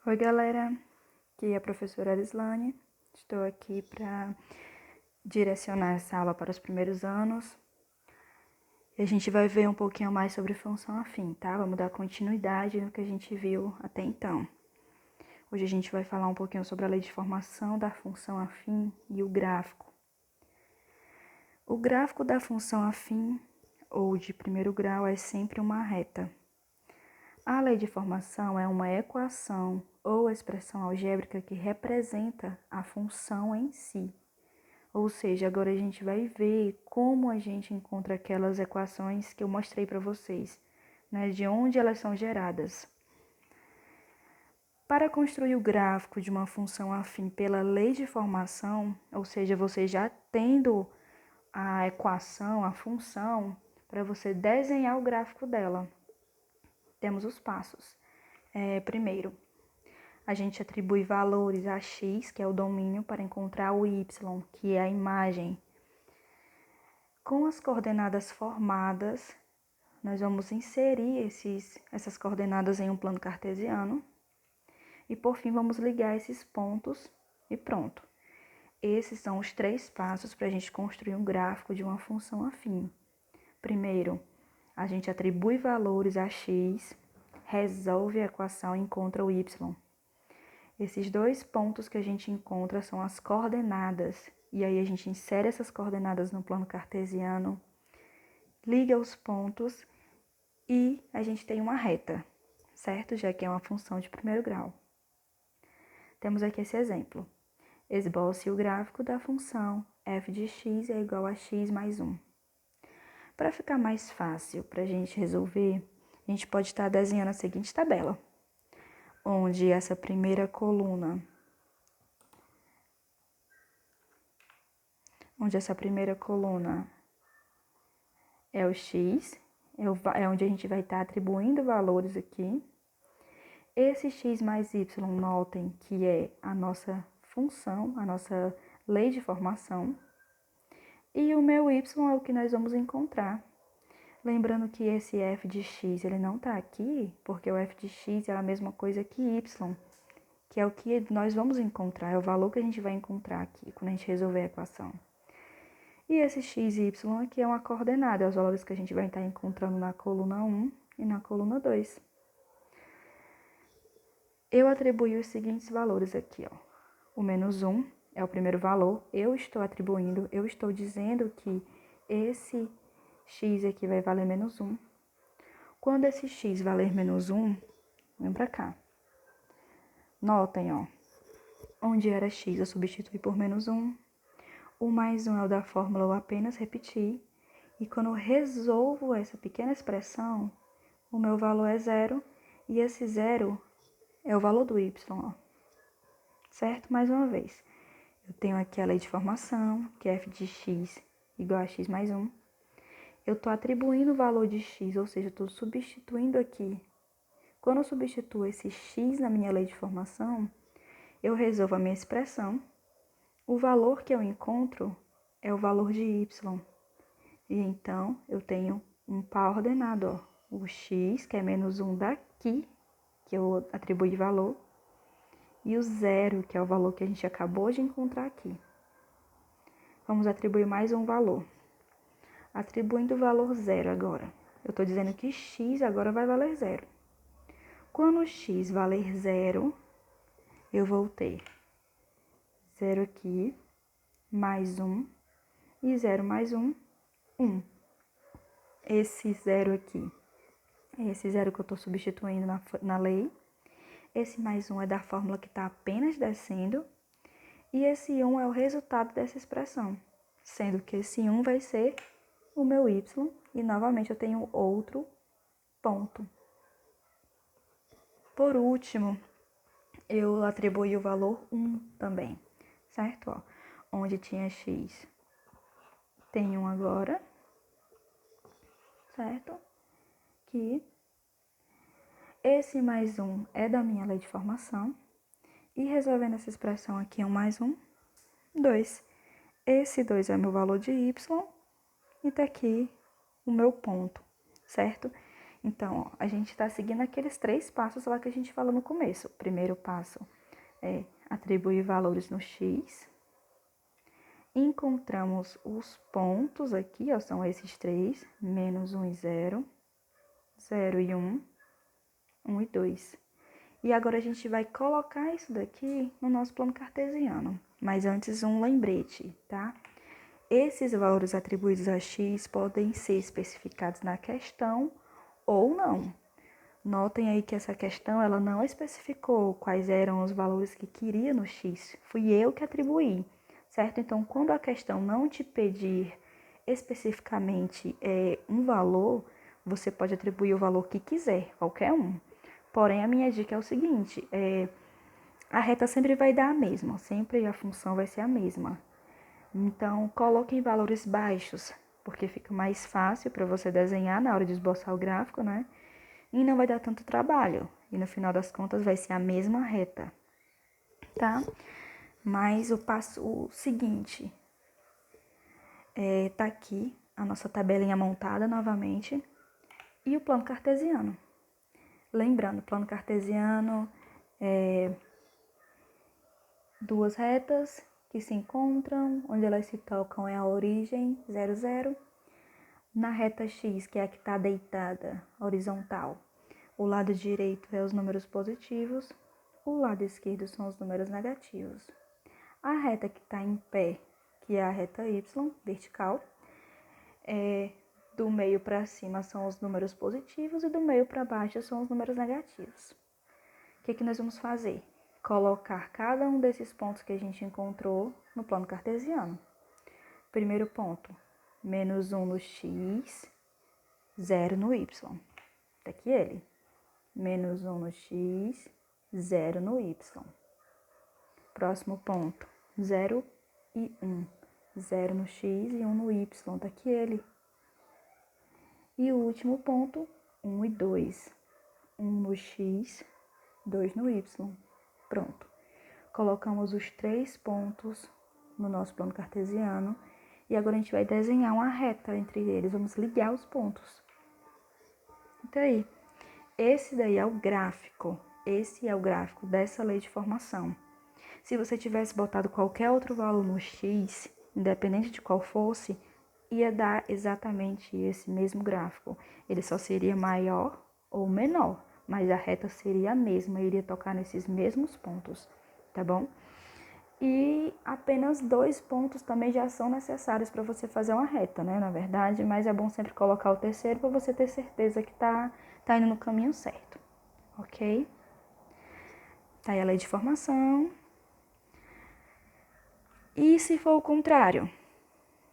Oi, galera, aqui é a professora Arislane. Estou aqui para direcionar essa aula para os primeiros anos. E a gente vai ver um pouquinho mais sobre função afim, tá? Vamos dar continuidade no que a gente viu até então. Hoje a gente vai falar um pouquinho sobre a lei de formação da função afim e o gráfico. O gráfico da função afim, ou de primeiro grau, é sempre uma reta. A lei de formação é uma equação ou expressão algébrica que representa a função em si. Ou seja, agora a gente vai ver como a gente encontra aquelas equações que eu mostrei para vocês, né, de onde elas são geradas. Para construir o gráfico de uma função afim pela lei de formação, ou seja, você já tendo a equação, a função, para você desenhar o gráfico dela, temos os passos. Primeiro, a gente atribui valores a x, que é o domínio, para encontrar o y, que é a imagem. Com as coordenadas formadas, nós vamos inserir essas coordenadas em um plano cartesiano. E, por fim, vamos ligar esses pontos e pronto. Esses são os 3 passos para a gente construir um gráfico de uma função afim. Primeiro, a gente atribui valores a x, resolve a equação e encontra o y. Esses 2 pontos que a gente encontra são as coordenadas. E aí a gente insere essas coordenadas no plano cartesiano, liga os pontos e a gente tem uma reta, certo? Já que é uma função de primeiro grau. Temos aqui esse exemplo. Esboce o gráfico da função f de x é igual a x mais 1. Para ficar mais fácil para a gente resolver, a gente pode estar desenhando a seguinte tabela, onde essa primeira coluna é o x, é onde a gente vai estar atribuindo valores aqui. Esse x mais y, notem que é a nossa função, a nossa lei de formação. E o meu y é o que nós vamos encontrar. Lembrando que esse f de x ele não está aqui, porque o f de x é a mesma coisa que y, que é o que nós vamos encontrar, é o valor que a gente vai encontrar aqui, quando a gente resolver a equação. E esse x e y aqui é uma coordenada, é os valores que a gente vai estar encontrando na coluna 1 e na coluna 2. Eu atribuí os seguintes valores aqui, ó. O menos 1 é o primeiro valor, eu estou dizendo que esse x aqui vai valer menos 1. Quando esse x valer menos 1, vem pra cá. Notem, ó, onde era x eu substituí por menos 1. O mais 1 é o da fórmula, eu apenas repeti. E quando eu resolvo essa pequena expressão, o meu valor é 0. E esse 0 é o valor do y, ó. Certo? Mais uma vez. Eu tenho aqui a lei de formação, que é f de x igual a x mais 1. Eu estou atribuindo o valor de x, ou seja, estou substituindo aqui. Quando eu substituo esse x na minha lei de formação, eu resolvo a minha expressão. O valor que eu encontro é o valor de y. E então, eu tenho um par ordenado, ó. O x, que é menos 1 daqui, que eu atribuí valor, e o 0, que é o valor que a gente acabou de encontrar aqui. Vamos atribuir mais um valor. Atribuindo o valor 0 agora. Eu estou dizendo que x agora vai valer 0. Quando x valer 0, eu vou ter 0 aqui, mais 1, e 0 mais 1, 1. Esse 0 aqui é esse 0 que eu estou substituindo na lei. Esse mais 1 é da fórmula que está apenas descendo. E esse 1 é o resultado dessa expressão, sendo que esse 1 vai ser o meu y. E novamente eu tenho outro ponto. Por último, eu atribuí o valor 1 também, certo? Ó, onde tinha x, tem 1 agora, certo? Que esse mais 1 é da minha lei de formação. E resolvendo essa expressão aqui, 1 mais 1, 2. Esse 2 é meu valor de y e tá aqui o meu ponto, certo? Então, ó, a gente está seguindo aqueles 3 passos lá que a gente falou no começo. O primeiro passo é atribuir valores no x. Encontramos os pontos aqui, ó, são esses 3, menos 1 e 0, 0 e 1, 1 e 2. E agora a gente vai colocar isso daqui no nosso plano cartesiano. Mas antes, um lembrete, tá? Esses valores atribuídos a x podem ser especificados na questão ou não. Notem aí que essa questão ela não especificou quais eram os valores que queria no x. Fui eu que atribuí, certo? Então, quando a questão não te pedir especificamente um valor, você pode atribuir o valor que quiser, qualquer um. Porém, a minha dica é o seguinte, a reta sempre vai dar a mesma, sempre a função vai ser a mesma. Então, coloque em valores baixos, porque fica mais fácil para você desenhar na hora de esboçar o gráfico, né? E não vai dar tanto trabalho. E no final das contas vai ser a mesma reta, tá? Mas o seguinte, tá aqui a nossa tabelinha montada novamente e o plano cartesiano. Lembrando, plano cartesiano é 2 retas que se encontram, onde elas se tocam é a origem, 0, 0. Na reta x, que é a que está deitada, horizontal, o lado direito é os números positivos, o lado esquerdo são os números negativos. A reta que está em pé, que é a reta y, vertical, do meio para cima são os números positivos e do meio para baixo são os números negativos. O que nós vamos fazer? Colocar cada um desses pontos que a gente encontrou no plano cartesiano. Primeiro ponto, menos 1 no x, 0 no y. Tá aqui ele. Menos 1 no x, 0 no y. Próximo ponto, 0 e 1. 0 no x e 1 no y. Tá aqui ele. E o último ponto, 1 e 2. 1 no x, 2 no y. Pronto. Colocamos os 3 pontos no nosso plano cartesiano. E agora a gente vai desenhar uma reta entre eles. Vamos ligar os pontos. Então aí, esse daí é o gráfico. Esse é o gráfico dessa lei de formação. Se você tivesse botado qualquer outro valor no x, independente de qual fosse, ia dar exatamente esse mesmo gráfico. Ele só seria maior ou menor, mas a reta seria a mesma, iria tocar nesses mesmos pontos, tá bom? E apenas 2 pontos também já são necessários para você fazer uma reta, né? Na verdade, mas é bom sempre colocar o terceiro para você ter certeza que tá indo no caminho certo, ok? Tá aí a lei de formação. E se for o contrário?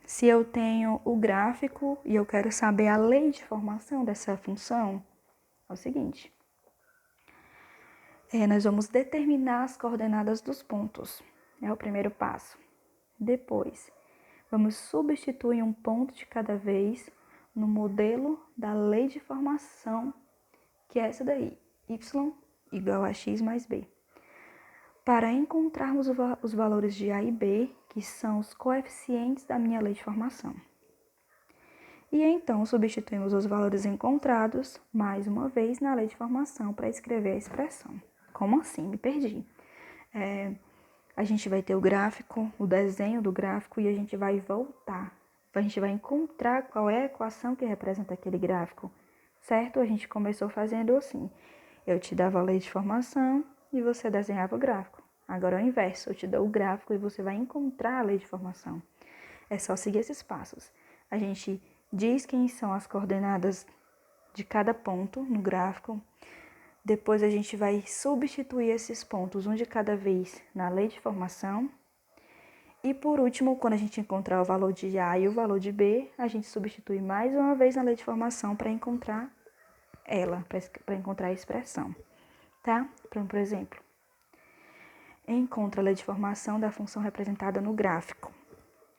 Se eu tenho o gráfico e eu quero saber a lei de formação dessa função, é o seguinte. Nós vamos determinar as coordenadas dos pontos. É o primeiro passo. Depois, vamos substituir um ponto de cada vez no modelo da lei de formação, que é essa daí, y igual a x mais b. Para encontrarmos os valores de A e B, que são os coeficientes da minha lei de formação. E então, substituímos os valores encontrados, mais uma vez, na lei de formação para escrever a expressão. Como assim? Me perdi. A gente vai ter o gráfico, o desenho do gráfico, e a gente vai voltar. A gente vai encontrar qual é a equação que representa aquele gráfico, certo? A gente começou fazendo assim. Eu te dava a lei de formação e você desenhava o gráfico. Agora é o inverso, eu te dou o gráfico e você vai encontrar a lei de formação. É só seguir esses passos. A gente diz quem são as coordenadas de cada ponto no gráfico. Depois a gente vai substituir esses pontos, um de cada vez, na lei de formação. E por último, quando a gente encontrar o valor de A e o valor de B, a gente substitui mais uma vez na lei de formação para encontrar ela, para encontrar a expressão. Tá? Por exemplo, encontra a lei de formação da função representada no gráfico.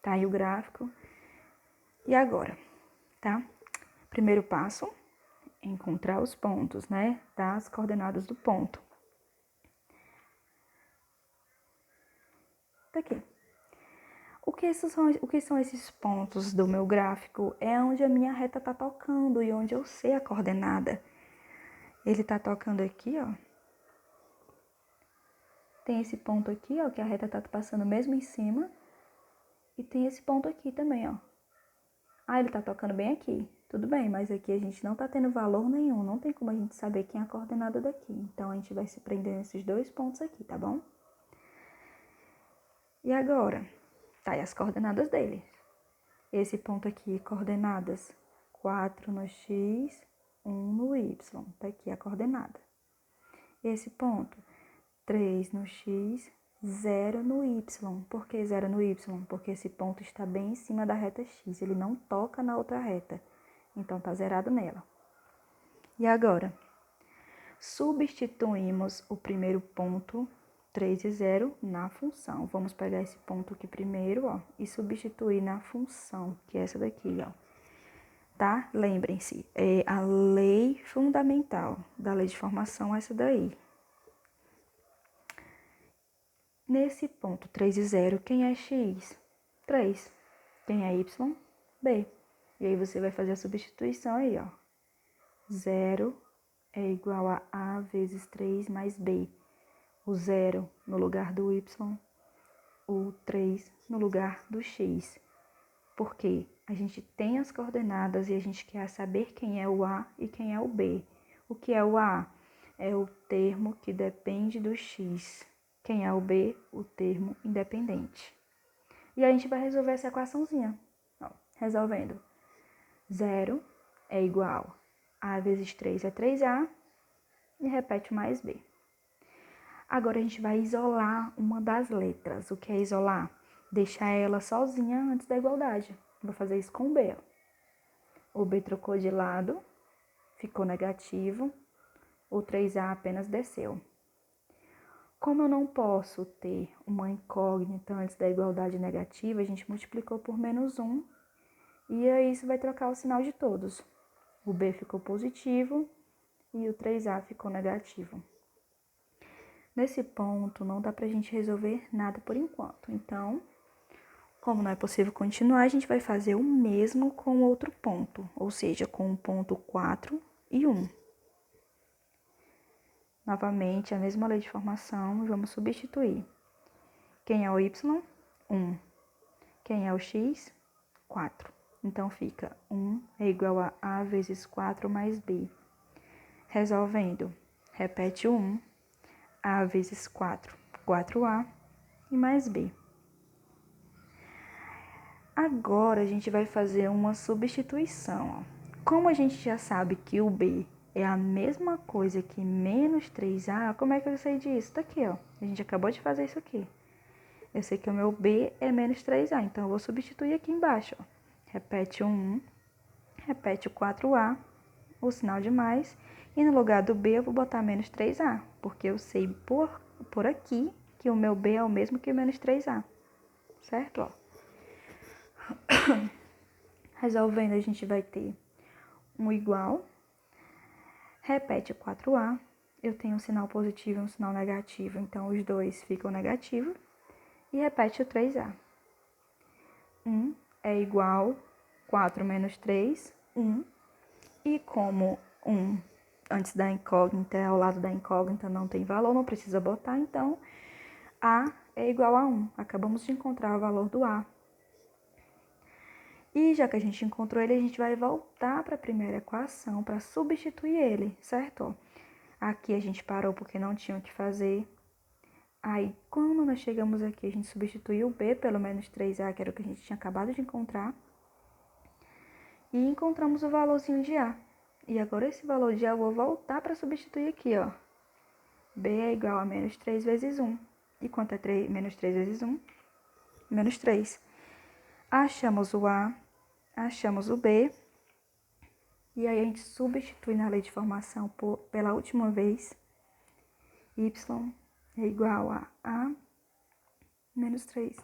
Tá aí o gráfico. E agora, tá? Primeiro passo, encontrar os pontos, né? Das coordenadas do ponto. Tá aqui. O que são esses pontos do meu gráfico? É onde a minha reta está tocando e onde eu sei a coordenada. Ele está tocando aqui, ó. Tem esse ponto aqui, ó, que a reta está passando mesmo em cima. E tem esse ponto aqui também, ó. Ah, ele está tocando bem aqui. Tudo bem, mas aqui a gente não está tendo valor nenhum. Não tem como a gente saber quem é a coordenada daqui. Então, a gente vai se prender nesses dois pontos aqui, tá bom? E agora? Tá aí as coordenadas dele. Esse ponto aqui, coordenadas 4 no x, 1 no y. Tá aqui a coordenada. Esse ponto, 3 no x, 0 no y. Por que 0 no y? Porque esse ponto está bem em cima da reta x. Ele não toca na outra reta. Então, tá zerado nela. E agora? Substituímos o primeiro ponto, 3 e 0, na função. Vamos pegar esse ponto aqui primeiro, ó, e substituir na função, que é essa daqui, ó. Tá? Lembrem-se, é a lei fundamental da lei de formação, essa daí. Nesse ponto 3 e 0, quem é x? 3. Quem é y? B. E aí você vai fazer a substituição aí, ó. 0 é igual a A vezes 3 mais B. O 0 no lugar do y, o 3 no lugar do x. Por quê? A gente tem as coordenadas e a gente quer saber quem é o A e quem é o B. O que é o A? É o termo que depende do x. Quem é o B? O termo independente. E a gente vai resolver essa equaçãozinha. Ó, resolvendo. 0 é igual a vezes 3 é 3A e repete mais B. Agora a gente vai isolar uma das letras. O que é isolar? Deixar ela sozinha antes da igualdade. Vou fazer isso com o B. Ó. O B trocou de lado, ficou negativo. O 3A apenas desceu. Como eu não posso ter uma incógnita antes da igualdade negativa, a gente multiplicou por menos 1. E aí isso vai trocar o sinal de todos. O B ficou positivo e o 3A ficou negativo. Nesse ponto, não dá pra gente resolver nada por enquanto. Então, como não é possível continuar, a gente vai fazer o mesmo com o outro ponto, ou seja, com o ponto 4 e 1. Novamente, a mesma lei de formação, vamos substituir. Quem é o y? 1. Quem é o x? 4. Então, fica 1 é igual a A vezes 4 mais B. Resolvendo, repete o 1. A vezes 4, 4A e mais B. Agora, a gente vai fazer uma substituição. Ó. Como a gente já sabe que o B é a mesma coisa que menos 3A, como é que eu sei disso? Tá aqui, ó. A gente acabou de fazer isso aqui. Eu sei que o meu B é menos 3A, então eu vou substituir aqui embaixo. Ó. Repete o 1, repete o 4A, o sinal de mais, e no lugar do B eu vou botar menos 3A, porque eu sei por aqui que o meu B é o mesmo que o menos 3A, certo? Ó. Resolvendo, a gente vai ter um igual, repete o 4A, eu tenho um sinal positivo e um sinal negativo, então os dois ficam negativos, e repete o 3A. 1 é igual 4 menos 3, 1, e como 1 antes da incógnita, ao lado da incógnita não tem valor, não precisa botar, então A é igual a 1. Acabamos de encontrar o valor do A. E já que a gente encontrou ele, a gente vai voltar para a primeira equação para substituir ele, certo? Aqui a gente parou porque não tinha o que fazer. Aí, quando nós chegamos aqui, a gente substituiu o B pelo menos 3A, que era o que a gente tinha acabado de encontrar. E encontramos o valorzinho de A. E agora esse valor de A eu vou voltar para substituir aqui, ó. B é igual a menos 3 vezes 1. E quanto é menos 3 vezes 1? Menos 3. Achamos o A, achamos o B. E aí a gente substitui na lei de formação pela última vez. Y é igual a menos 3.